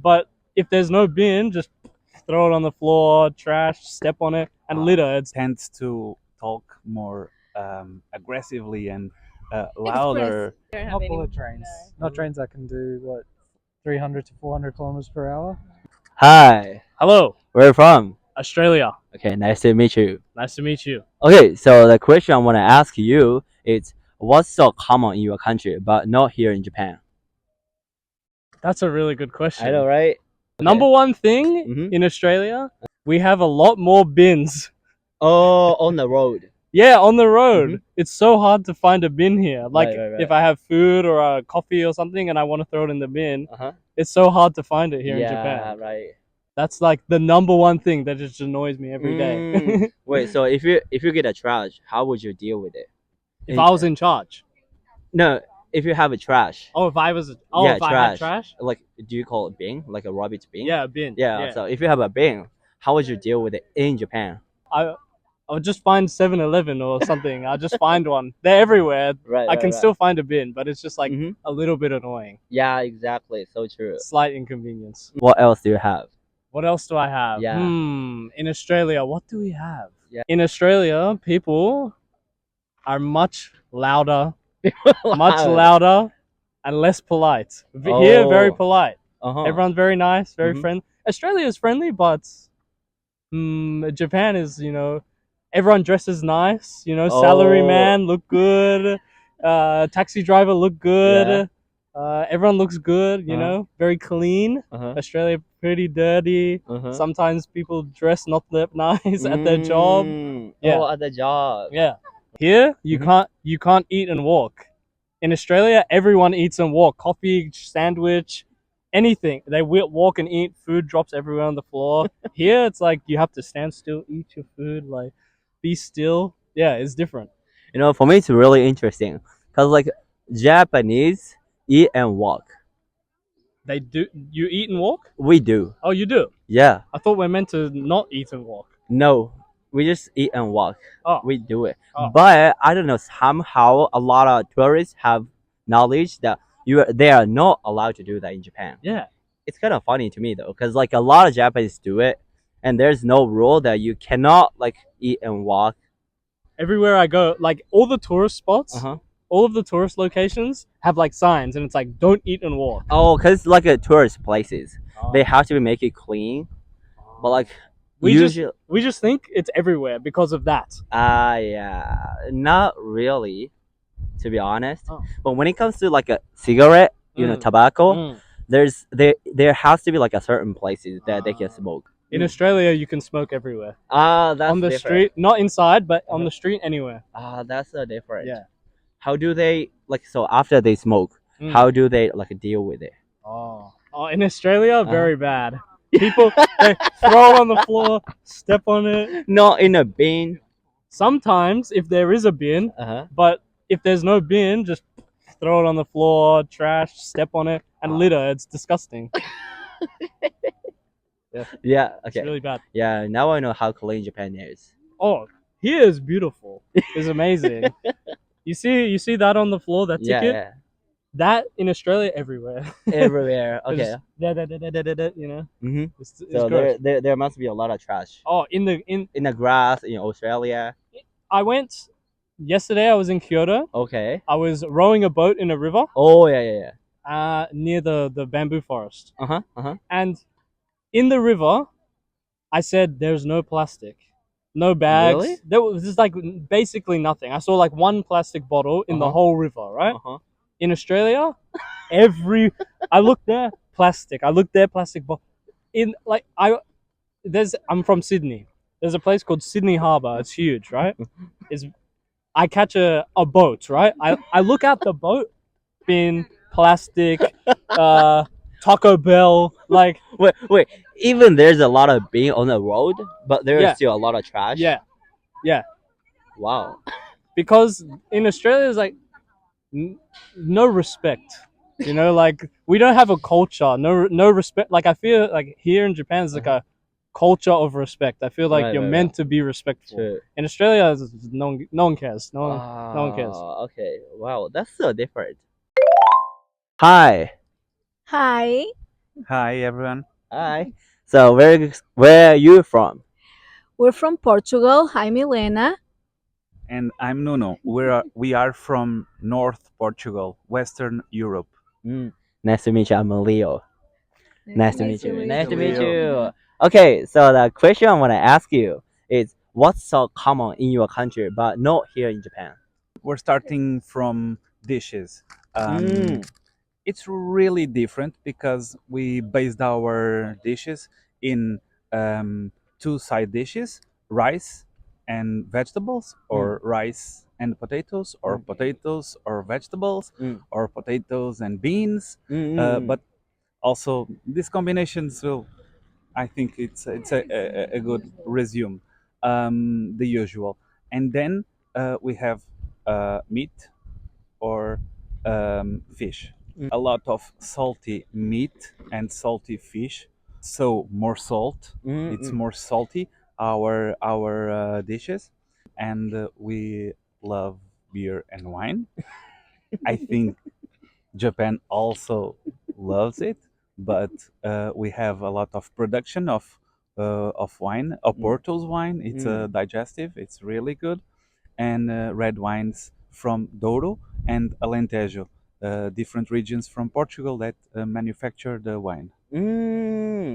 But if there's no bin, just throw it on the floor, trash, step on it, and litter. It's Tends to talk more aggressively and Express. louder. Don't have Not any. bullet trains. Not trains that can do what 300 to 400 kilometers per hour. Hi, hello, where are you from? Australia. Okay, nice to meet you. Nice to meet you. Okay, so the question I want to ask you is what's so common in your country but not here in Japan? That's a really good question. I know, right? Number one thing Mhm. in Australia, we have a lot more bins. Oh, on the road. Yeah, on the road. It's so hard to find a bin here. Like right. if I have food or a coffee or something and I want to throw it in the bin, Uh-huh. it's so hard to find it here in Yeah, Japan. right. That's like the number one thing that just annoys me every day. Wait, so if you get a trash, how would you deal with it? If I was in charge. No, if you have a trash. Oh, if I was. Oh, Yeah, if I had trash. Like, do you call it bin? Like a rubbish bin? Yeah, a bin. Yeah. So if you have a bin, how would you deal with it in Japan? I would just find 7-Eleven or something. I'll just find one. They're everywhere. Right. I can still fill a bin, but it's just like Mhm. a little bit annoying. Yeah, exactly. So true. Slight inconvenience. What else do you have? What else do I have? Yeah. In Australia, what do we have? Yeah. In Australia, people are much louder, much louder, and less polite. Here, very Oh. polite. Uh-huh. Everyone's very nice, very Mhm. friendly. Australia is friendly, but Japan is, everyone dresses nice. Salary man look good. Taxi driver look good. Everyone looks good. Very clean. Uh-huh. Australia pretty dirty. Uh-huh. Sometimes people dress not that nice at their job. Yeah. Oh, at the job. Yeah. Here you can't eat and walk. In Australia, everyone eats and walk. Coffee, sandwich, anything. They will walk and eat. Food drops everywhere on the floor. Here, it's like you have to stand still, eat your food, like be still. Yeah, it's different. For me, it's really interesting because like Japanese eat and walk. They do. You eat and walk? We do. Oh, you do. Yeah. I thought we're meant to not eat and walk. No, we just eat and walk. Oh. We do it. Oh. But I don't know. Somehow, a lot of tourists have knowledge that they are not allowed to do that in Japan. Yeah. It's kind of funny to me though, because like a lot of Japanese do it, and there's no rule that you cannot like eat and walk. Everywhere I go, like all the tourist spots, Uh-huh. all of the tourist locations have like signs, and it's like don't eat and walk. Oh, because like a tourist places, Oh. they have to make it clean. But like We usually, just think it's everywhere because of that. yeah, not really, to be honest. Oh. But when it comes to like a cigarette, tobacco, there has to be like a certain places that they can smoke. In Australia, you can smoke everywhere. That's on the different. street, not inside, but on the street, anywhere. That's different. Yeah. How do they like? So after they smoke, how do they like deal with it? Oh, in Australia, very bad. People they throw it on the floor, step on it. Not in a bin. Sometimes, if there is a bin, but if there's no bin, just throw it on the floor, trash, step on it, and litter. It's disgusting. Yeah. Okay. It's really bad. Yeah. Now I know how clean Japan is. Oh, here is beautiful. It's amazing. You see that on the floor, that ticket? Yeah. That in Australia, everywhere. Everywhere. Okay. Mm-hmm. It's So gross. there must be a lot of trash. Oh, in the grass in Australia. I went yesterday. I was in Kyoto. Okay. I was rowing a boat in a river. Oh yeah. Near the bamboo forest. Uh-huh. And in the river, I said there's no plastic, no bags. Really? There was just like basically nothing. I saw like one plastic bottle in the whole river, right? In Australia, I looked there, plastic. I looked there, plastic bottle. I'm from Sydney. There's a place called Sydney Harbour. It's huge, right? I catch a boat, right? I look out the boat, bin, plastic, Taco Bell, like Wait. Even there's a lot of bin on the road, but there is Yeah. still a lot of trash. yeah. Wow. Because in Australia, it's like no respect. Like we don't have a culture. No respect. Like I feel like here in Japan, it's like a culture of respect. I feel like you're meant to be respectful. True. In Australia, no one cares. No one cares. Okay. Wow, that's so different. Hi. Hi. Hi everyone. Hi. So where are you from? We're from Portugal. Hi, Milena. And I'm Nuno. We are from North Portugal, Western Europe. Mm, nice to meet you. I'm Leo. Nice to meet you. Nice to meet Leo. you. Okay, so the question I want to ask you is what's so common in your country but not here in Japan? We're starting from dishes. Mm. It's really different because we based our dishes in um, two side dishes: rice and vegetables, or rice and potatoes, or Mm. potatoes or vegetables, Mm. or potatoes and beans. Mm. But also these combinations will, I think it's a good resume, the usual. And then we have meat or fish. Mm. A lot of salty meat and salty fish. So more salt. It's Mm. more salty. Our dishes, and we love beer and wine. I think Japan also loves it, but we have a lot of production of wine, of Mm. Porto's wine. It's Mm. digestive. It's really good, and red wines from Douro and Alentejo, different regions from Portugal that manufacture the wine.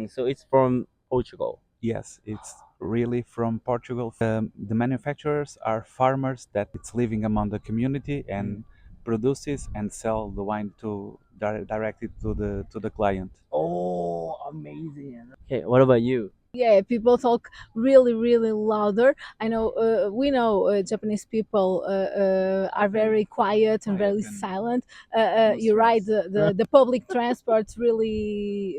So it's from Portugal. Yes, it's really from Portugal. The manufacturers are farmers that it's living among the community and produces and sell the wine to directly to the client. Oh, amazing. Okay, what about you? Yeah, people talk really, really louder. I know, we know Japanese people are very quiet and very silent. You're right, the public transport's really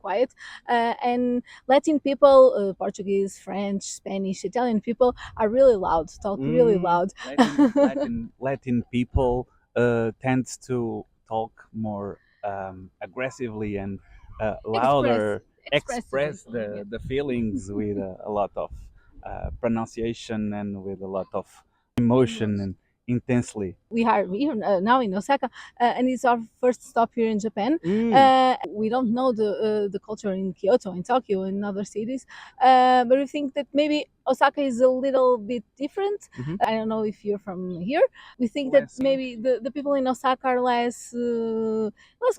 quiet. And Latin people, Portuguese, French, Spanish, Italian people are really loud, talk really loud. Latin people tends to talk more aggressively and Express, louder, expressively. express Yeah. the feelings with a lot of pronunciation and with a lot of emotion and intensely. We are here now in Osaka, and it's our first stop here in Japan. We don't know the culture in Kyoto, in Tokyo, in other cities, but we think that maybe Osaka is a little bit different. Mhm. I don't know if you're from here. We think that maybe the people in Osaka are less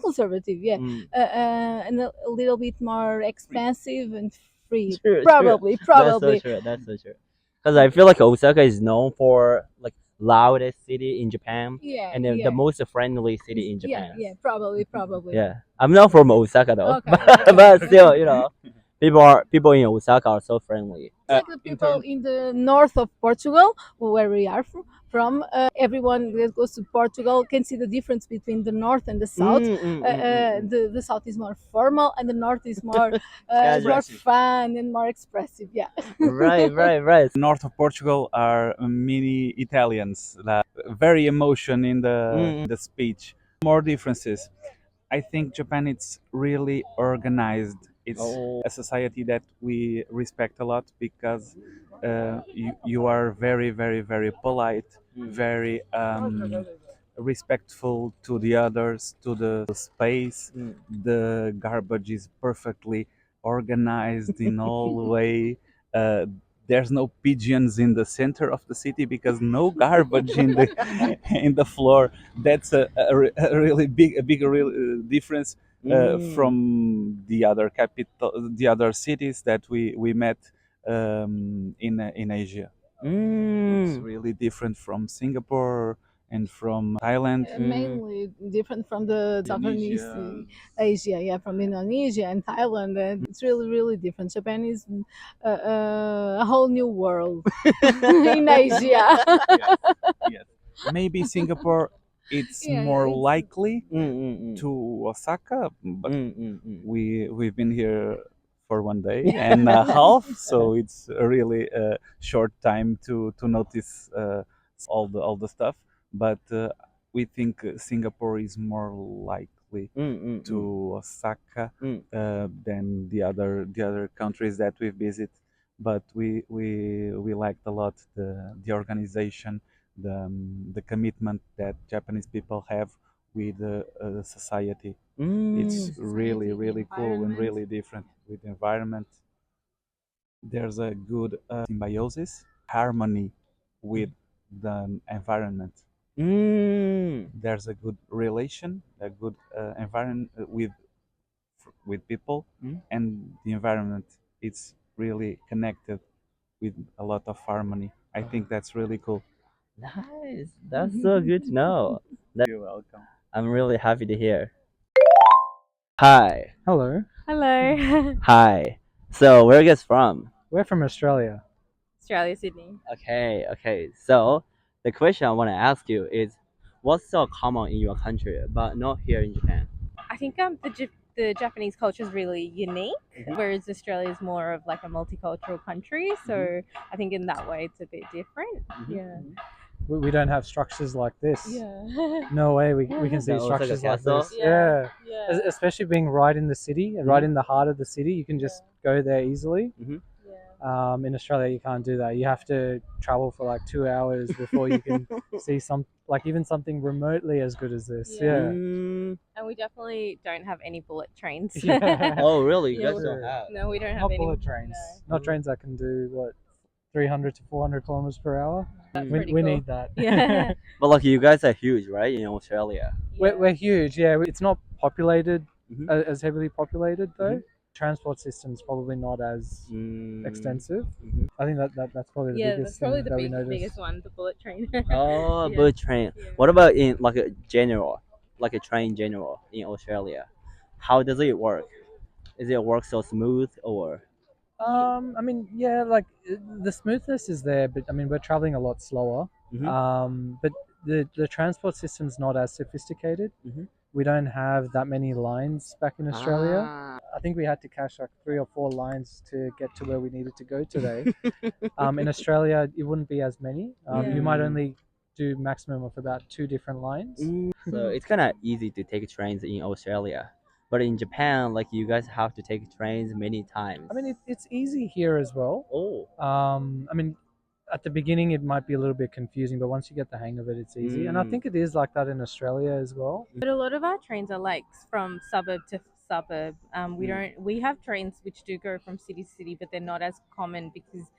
conservative, yeah, Mm. and a little bit more expansive and free. True, true. Probably, That's so probably. true. That's so true. Because I feel like Osaka is known for like loudest city in Japan Yeah, and the yeah, most friendly city in yeah, Japan. yeah. Probably, probably. Yeah, I'm not from Osaka though, Okay, but okay. still, people in Osaka are so friendly. It's like the people in the north of Portugal, where we are from. Everyone that goes to Portugal can see the difference between the north and the south. The south is more formal, and the north is more Casual. fun and more expressive. Yeah. Right, right, right. North of Portugal are mini Italians, very emotion Mm. in the speech. More differences. I think Japan it's really organized. It's Oh. a society that we respect a lot because you are very, very, very polite, very respectful to the others, to the space. Mm. The garbage is perfectly organized in all way. Uh, there's no pigeons in the center of the city because no garbage in the in the floor. That's a really big real difference from the other the other cities that we met in Asia. It's Mm. really different from Singapore and from Thailand. Mainly different from the Southeast Asia, yeah, from Indonesia and Thailand. And it's really, really different. Japan is a whole new world in Asia. Yes. Maybe Singapore it's Yeah, yeah, more it's likely Mm. to Osaka, but Mm. we've been here for 1 day and a half, so it's a really short time to notice all the stuff. But we think Singapore is more likely to Osaka than the other countries that we visit. But we liked a lot the organization, the commitment that Japanese people have with the society. Mm. It's really, really cool and environment. really different with the environment. There's a good symbiosis, harmony with the environment. Mm. There's a good relation, a good environment with people, Mm. and the environment. It's really connected with a lot of harmony. I think that's really cool. Nice. That's so good to know. You're welcome. I'm really happy to hear. Hi. Hello. Hello. Hi. So where are you guys from? We're from Australia. Australia, Sydney. Okay. So the question I want to ask you is, what's so common in your country but not here in Japan? I think the Japanese culture is really unique, whereas Australia is more of like a multicultural country. So I think in that way it's a bit different. Yeah. We don't have structures like this. Yeah. No way we can see That looks like a structures like castle? this. Yeah. Yeah. Especially being right in the city, right in the heart of the city, you can just go there easily. Mhm. In Australia, you can't do that. You have to travel for like 2 hours before you can see even something remotely as good as this. Yeah. Yeah. Mm. And we definitely don't have any bullet trains. Yeah. Oh really? You Yeah, guys don't have. No, we don't have Not any bullet trains. No. Not trains that can do 300 to 400 kilometers per hour. That's We pretty we cool. need that. Yeah. But like you guys are huge, right? In Australia. We're huge. Yeah, it's not populated Mhm. as heavily populated though. Mhm. Transport system's probably not as Mm. extensive. Mhm. I think that's probably the Yeah, biggest that's probably thing the that we noticed. biggest one, the bullet train. Oh, Yeah. bullet train. Yeah. What about in like a general, like a train general in Australia? How does it work? Is it work so smooth or? I mean, yeah, like the smoothness is there, but I mean, we're traveling a lot slower. Mhm. But the transport system's not as sophisticated. Mhm. We don't have that many lines back in Australia. Ah. I think we had to cash like 3 or 4 lines to get to where we needed to go today. In Australia, it wouldn't be as many. You might Yeah. only do maximum of about 2 different lines. So it's kind of easy to take trains in Australia, but in Japan, like you guys have to take trains many times. I mean, it's easy here as well. Oh. I mean, at the beginning it might be a little bit confusing, but once you get the hang of it, it's easy. And I think it is like that in Australia as well. But a lot of our trains are like from suburb to suburb. We have trains which do go from city to city, but they're not as common because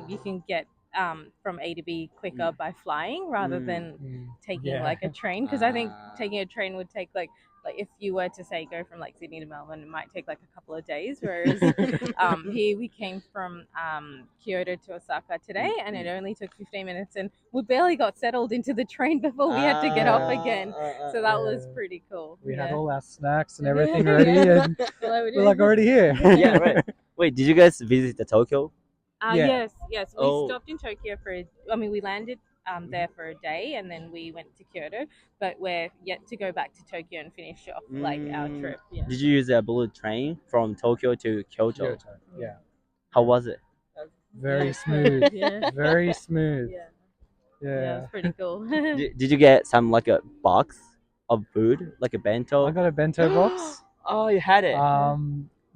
you can get from A to B quicker by flying rather than taking Yeah. like a train. Because I think taking a train would take like if you were to say go from like Sydney to Melbourne, it might take like a couple of days. Whereas here we came from Kyoto to Osaka today, and it only took 15 minutes, and we barely got settled into the train before we had to get off again. So that was pretty cool. We yeah. had all our snacks and everything ready, Yeah. and Well, we're like already here. Yeah, right. Wait, did you guys visit the Tokyo? Yeah. Yes. We Oh. stopped in Tokyo we landed there for a day, and then we went to Kyoto. But we're yet to go back to Tokyo and finish off like our trip. Yeah. Did you use a bullet train from Tokyo to Kyoto? Kyoto. Yeah. How was it? Very smooth. Yeah. Very smooth. Yeah. Yeah. Yeah, it's pretty cool. Did you get some like a box of food, like a bento? I got a bento box. Oh, you had it.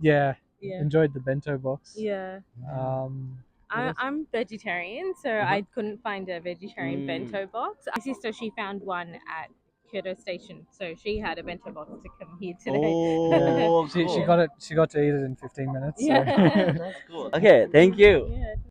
Yeah. Yeah. Enjoyed the bento box. Yeah. What else? I'm vegetarian, so I couldn't find a vegetarian bento box. My sister, she found one at Kyoto Station, so she had a bento box to come here today. Oh, She cool. got it. She got to eat it in 15 minutes. So. Yeah. That's cool. Okay, thank you. Yeah.